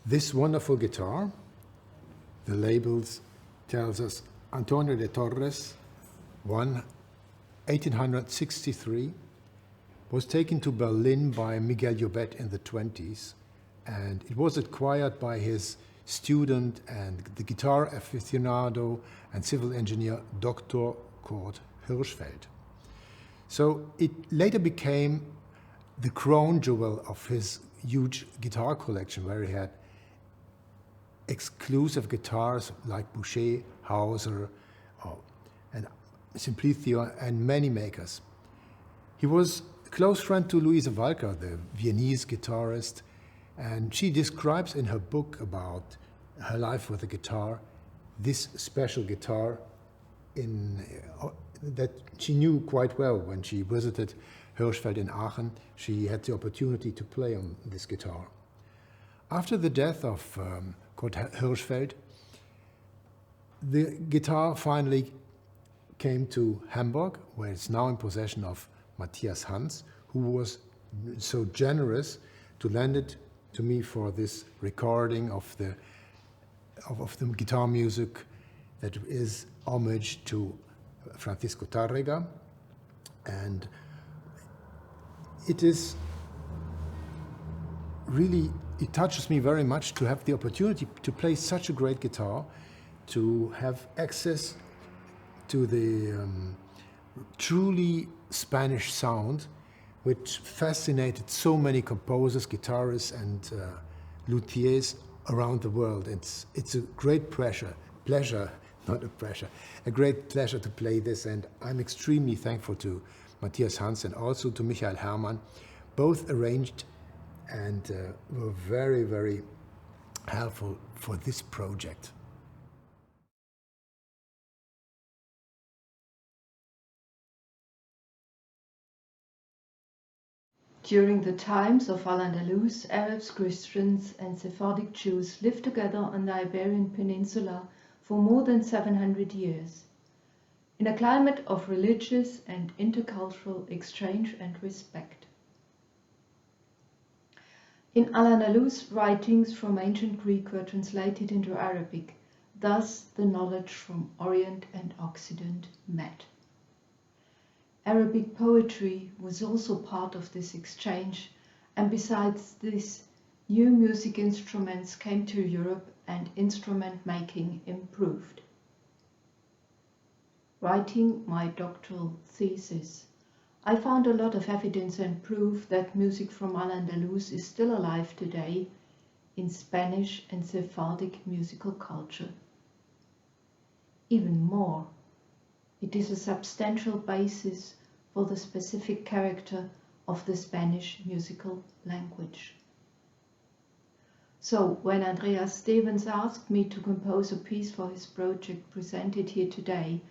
This wonderful guitar, the labels tells us Antonio de Torres, 1863, was taken to Berlin by Miguel Llobet in the 20s, and it was acquired by his student and the guitar aficionado and civil engineer Dr. Kurt Hirschfeld. So it later became the crown jewel of his huge guitar collection, where he had exclusive guitars like Boucher, Hauser, and Simplicio, and many makers. He was a close friend to Louise Walker, the Viennese guitarist, and she describes in her book about her life with the guitar this special guitar that she knew quite well. When she visited Hirschfeld in Aachen, she had the opportunity to play on this guitar. After the death of Kurt Hirschfeld, the guitar finally came to Hamburg, where it's now in possession of Matthias Hans, who was so generous to lend it to me for this recording of the guitar music that is homage to Francisco Tárrega. And it is really, it touches me very much to have the opportunity to play such a great guitar, to have access to the truly Spanish sound, which fascinated so many composers, guitarists, and luthiers around the world. It's a great pleasure, not a pressure, a great pleasure to play this, and I'm extremely thankful to Matthias Hans and also to Michael Hermann. Both arranged and were very, very helpful for this project. During the times of Al-Andalus, Arabs, Christians and Sephardic Jews lived together on the Iberian Peninsula for more than 700 years, in a climate of religious and intercultural exchange and respect. In Al-Andalus, writings from ancient Greek were translated into Arabic, thus the knowledge from Orient and Occident met. Arabic poetry was also part of this exchange, and besides this, new music instruments came to Europe and instrument making improved. Writing my doctoral thesis, I found a lot of evidence and proof that music from Al-Andalus is still alive today in Spanish and Sephardic musical culture. Even more, it is a substantial basis for the specific character of the Spanish musical language. So, when Andreas Stevens asked me to compose a piece for his project presented here today,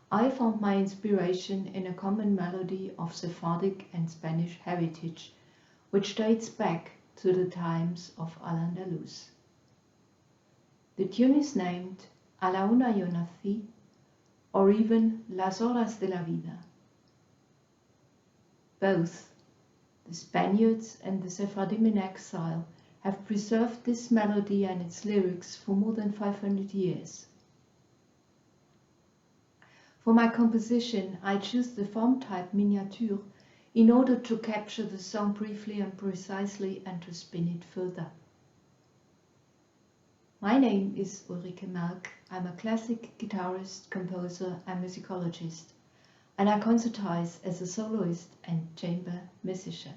I found my inspiration in a common melody of Sephardic and Spanish heritage, which dates back to the times of Al-Andalus. The tune is named A la una yo nací, or even Las Horas de la Vida. Both the Spaniards and the Sephardim in exile have preserved this melody and its lyrics for more than 500 years. For my composition, I choose the form type Miniatur in order to capture the song briefly and precisely and to spin it further. My name is Ulrike Merk. I'm a classic guitarist, composer and musicologist, and I concertize as a soloist and chamber musician.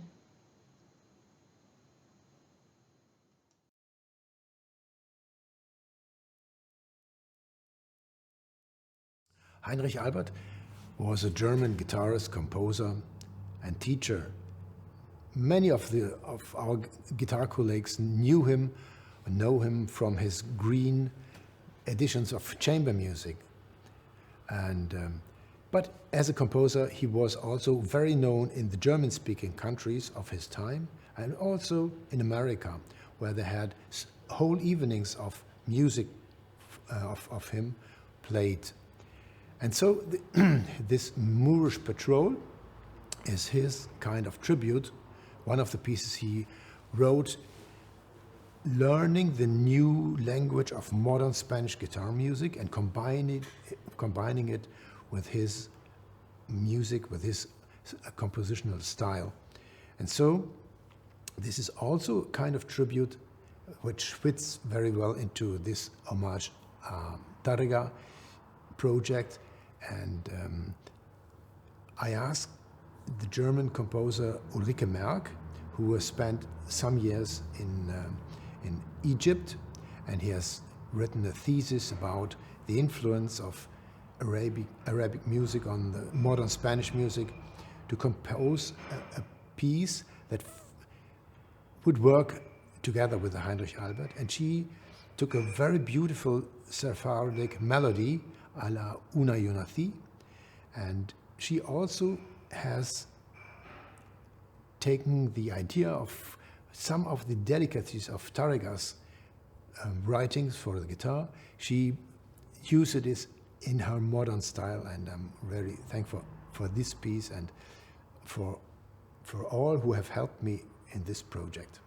HeinrichAlbert was a German guitarist, composer and teacher. Many of our guitar colleagues know him from his green editions of chamber music. But as a composer, he was also very known in the German-speaking countries of his time, and also in America, where they had whole evenings of music of him played. And so this Moorish Patrol is his kind of tribute, one of the pieces he wrote, learning the new language of modern Spanish guitar music and combining it with his music, with his compositional style. And so this is also a kind of tribute which fits very well into this Homage Tárrega project. And I asked the German composer Ulrike Merk, who has spent some years in Egypt, and he has written a thesis about the influence of Arabic music on the modern Spanish music, to compose a piece that would work together with the HeinrichAlbert. And she took a very beautiful Sephardic melody, a la una y nací, and she also has taken the idea of some of the delicacies of Tárrega's writings for the guitar. She used it in her modern style, and I'm very thankful for this piece and for all who have helped me in this project.